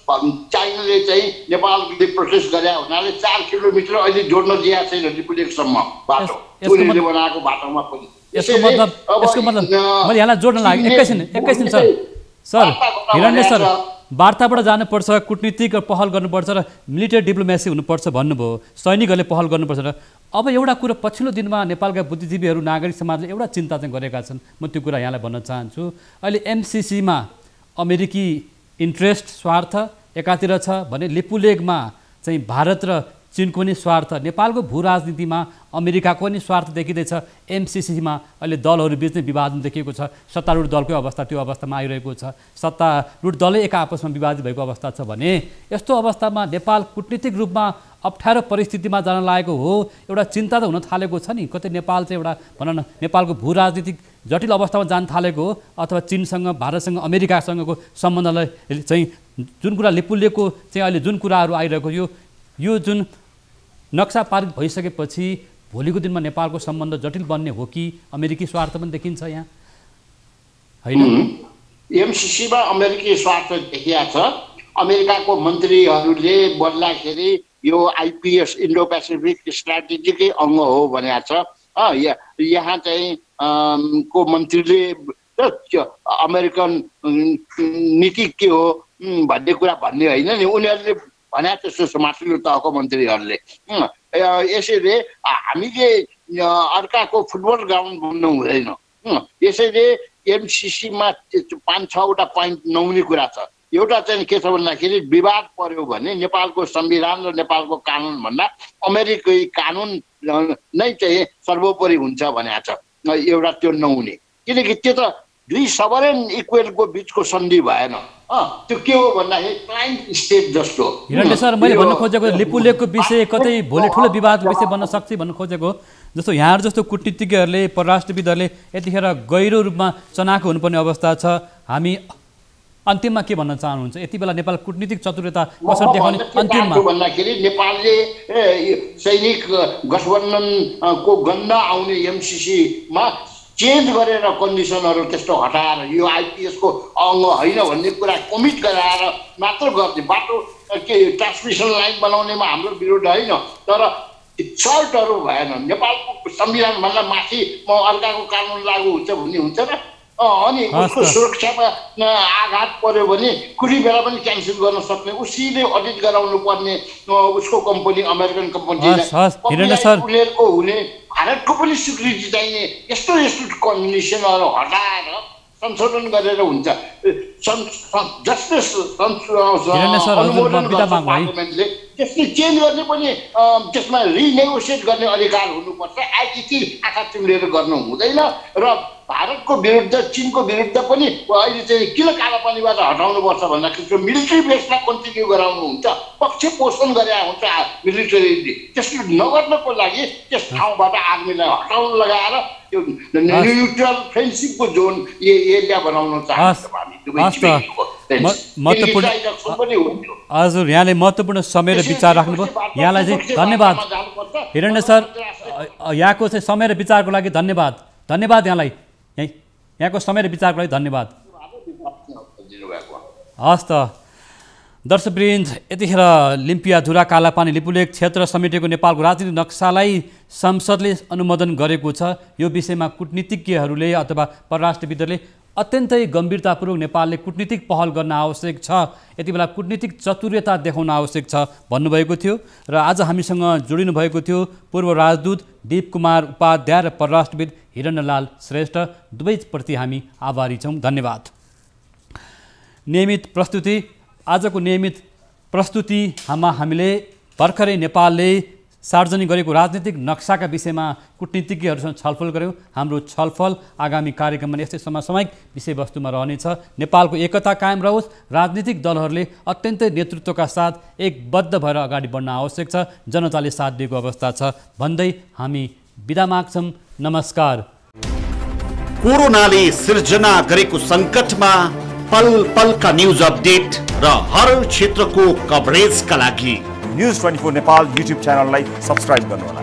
चाइनाले चाहिँ नेपालले प्रोटेस्ट गरे हुनाले 4 किलोमिटर अहिले जोड्न दिएको छैन लिपुलेकसम्म बाटो, उनीहरूले बनाएको बाटोमा पनि। यसको मतलब मैले यहाँलाई जोड्न लाग्यो। एकैछिन सर हिरण्य सर, वार्ताबाट जानुपर्छ, कूटनीतिक पहल गर्नुपर्छ र मिलिटरी डिप्लोमेसी हुनुपर्छ भन्नुभयो, सैनिकहरूले पहल गर्नुपर्छ र अब एउटा कुरा पछिल्लो दिनमा नेपालका बुद्धिजीवीहरू नागरिक समाजले एउटा चिन्ता चाहिँ गरेका छन्। म त्यो कुरा यहाँलाई भन्न चाहन्छु। अहिले एमसिसीमा अमेरिकी इन्ट्रेस्ट स्वार्थ एकातिर छ भने लिपुलेकमा चाहिँ भारत र चीनको पनि स्वार्थ, नेपालको भू राजनीतिमा अमेरिकाको पनि स्वार्थ देखिँदैछ। एमसिसीमा अहिले दलहरू बीच नै विभाजन देखिएको छ। सत्तारूढ दलकै अवस्था त्यो अवस्थामा आइरहेको छ, सत्तारूढ दलै एक आपसमा विभाजित भएको अवस्था छ भने यस्तो अवस्थामा नेपाल कूटनीतिक रूपमा अप्ठ्यारो परिस्थितिमा जान लागेको हो। एउटा चिन्ता त हुन थालेको छ नि, कतै नेपाल चाहिँ एउटा भनौँ न नेपालको भू राजनीतिक जटिल अवस्थामा जान थालेको हो, अथवा चीनसँग भारतसँग अमेरिकासँगको सम्बन्धलाई चाहिँ जुन कुरा लिपुलेकको चाहिँ अहिले जुन कुराहरू आइरहेको यो जुन नक्सा पारित भइसकेपछि भोलिको दिनमा नेपालको सम्बन्ध जटिल बन्ने हो कि अमेरिकी स्वार्थ पनि देखिन्छ यहाँ हैन? एमसिसीमा अमेरिकी स्वार्थ देखिया छ। अमेरिकाको मन्त्रीहरूले बोल्दाखेरि यो आइपिएस इन्डो पेसिफिक स्ट्राटेजीकै अङ्ग हो भनेको छ। यहाँ चाहिँ को मन्त्रीले अमेरिकन नीति के हो भन्ने कुरा भन्ने होइन नि, उनीहरूले भने त्यस्तो माथिल्लो तहको मन्त्रीहरूले। यसैले हामीले अर्काको फुटबल ग्राउन्ड बन्नु हुँदैन। यसैले एमसिसीमा 5-6 वटा पोइन्ट नहुने कुरा छ। एउटा चाहिँ के छ भन्दाखेरि विवाद पर्यो भने नेपालको संविधान र नेपालको कानुन भन्दा अमेरिकी कानुन नै चाहिँ सर्वोपरि हुन्छ भनेको छ। एउटा त्यो नहुने, किनकि त्यो त दुई सबरेन इक्वेलको बिचको सन्धि भएन। त्यो के हो भन्दाखेरि क्लाइन्ट स्टेट जस्तो। हिरण्य सर, मैले भन्न खोजेको लिपुलेकको विषय कतै भोलि ठुलो विवादको विषय बन्न सक्छ भन्न खोजेको। जस्तो यहाँहरू जस्तो कूटनीतिज्ञहरूले परराष्ट्रविदहरूले यतिखेर गहिरो रूपमा चनाखो हुनुपर्ने अवस्था छ। हामी अन्तिममा के भन्न चाहनुहुन्छ? यति बेला नेपाल कूटनीतिक चतुरता कसरी देखाउने अन्तिममा भन्दाखेरि नेपालले सैनिक गठबन्धनको गन्ध आउने एमसिसीमा चेन्ज गरेर कन्डिसनहरू त्यस्तो हटाएर यो आइपिएसको अङ्ग होइन भन्ने कुरा कमिट गराएर मात्र गर्ने। बाटो के ट्रान्समिसन लाइन बनाउनेमा हाम्रो विरोध होइन, तर सर्टहरू भएन। नेपालको संविधानभन्दा माथि म अर्काको कानुन लागू हुन्छ भन्ने हुन्छ र? अनि उसको सुरक्षामा आघात पर्यो भने कुनै बेला पनि क्यान्सल गर्न सक्ने, उसैले अडिट गराउनु पर्ने उसको कम्पनी अमेरिकन कम्पनीलाई उनीहरूको हुने, भारतको पनि स्वीकृति चाहिने। यस्तो कन्डिसनहरू हटाएर संशोधन गरेर हुन्छ। पार्लियामेन्टले त्यसले चेन्ज गर्ने पनि त्यसमा रिनेगोसिएट गर्ने अधिकार हुनुपर्छ। आइटी आँखा चिम्लेर गर्नु हुँदैन। र भारतको विरुद्ध चीनको विरुद्ध पनि अहिले चाहिँ किन कालापानीबाट हटाउनुपर्छ भन्दाखेरि मिलिट्री बेसमा कन्टिन्यू गराउनु हुन्छ, पक्ष पोषण गरे हुन्छ मिलिटरीले। त्यसले नगर्नको लागि त्यस ठाउँबाट आर्मीलाई हटाउन लगाएर त्यो न्युट्रल फ्रेन्डसिपको जोन एरिया बनाउन चाहन्छ। हजुर, यहाँले महत्त्वपूर्ण समय र विचार राख्नुभयो। यहाँलाई चाहिँ धन्यवाद हिरण्य सर। यहाँको चाहिँ समय र विचारको लागि धन्यवाद। धन्यवाद यहाँलाई, यहाँको समय र विचारको लागि धन्यवाद। हस् त दर्शकवृन्द, यतिखेर लिम्पियाधुरा कालापानी लिपुलेक क्षेत्र समेटेको नेपालको राजनीतिक नक्सालाई संसदले अनुमोदन गरेको छ। यो विषयमा कूटनीतिज्ञहरूले अथवा परराष्ट्रविदहरूले अत्यन्तै गम्भीरतापूर्वक नेपालले कूटनीतिक पहल गर्न आवश्यक छ, यति बेला कूटनीतिक चतुर्यता देखाउन आवश्यक छ भन्नुभएको थियो। र आज हामीसँग जोडिनु भएको थियो पूर्व राजदूत दीप कुमार उपाध्याय र परराष्ट्रविद हिरण्यलाल श्रेष्ठ। दुवैप्रति हामी आभारी छौँ। धन्यवाद। नियमित प्रस्तुति आजको नियमित प्रस्तुतिमा हामीले भर्खरै नेपालले सार्वजनिक गरेको राजनीतिक नक्साका विषयमा कूटनीतिज्ञहरूसँग छलफल गऱ्यौँ। हाम्रो छलफल आगामी कार्यक्रममा यस्तै समसामयिक विषयवस्तुमा रहनेछ। नेपालको एकता कायम रहोस्, राजनीतिक दलहरूले अत्यन्तै नेतृत्वका साथ एकबद्ध भएर अगाडि बढ्न आवश्यक छ, जनताले साथ दिएको अवस्था छ भन्दै हामी बिदा माग्छौँ। नमस्कार। कोरोनाले सिर्जना गरेको सङ्कटमा पल पलका न्युज अपडेट र हर क्षेत्रको कभरेजका लागि न्युज 24 नेपाल युट्युब च्यानललाई सब्स्क्राइब गर्नुहोला।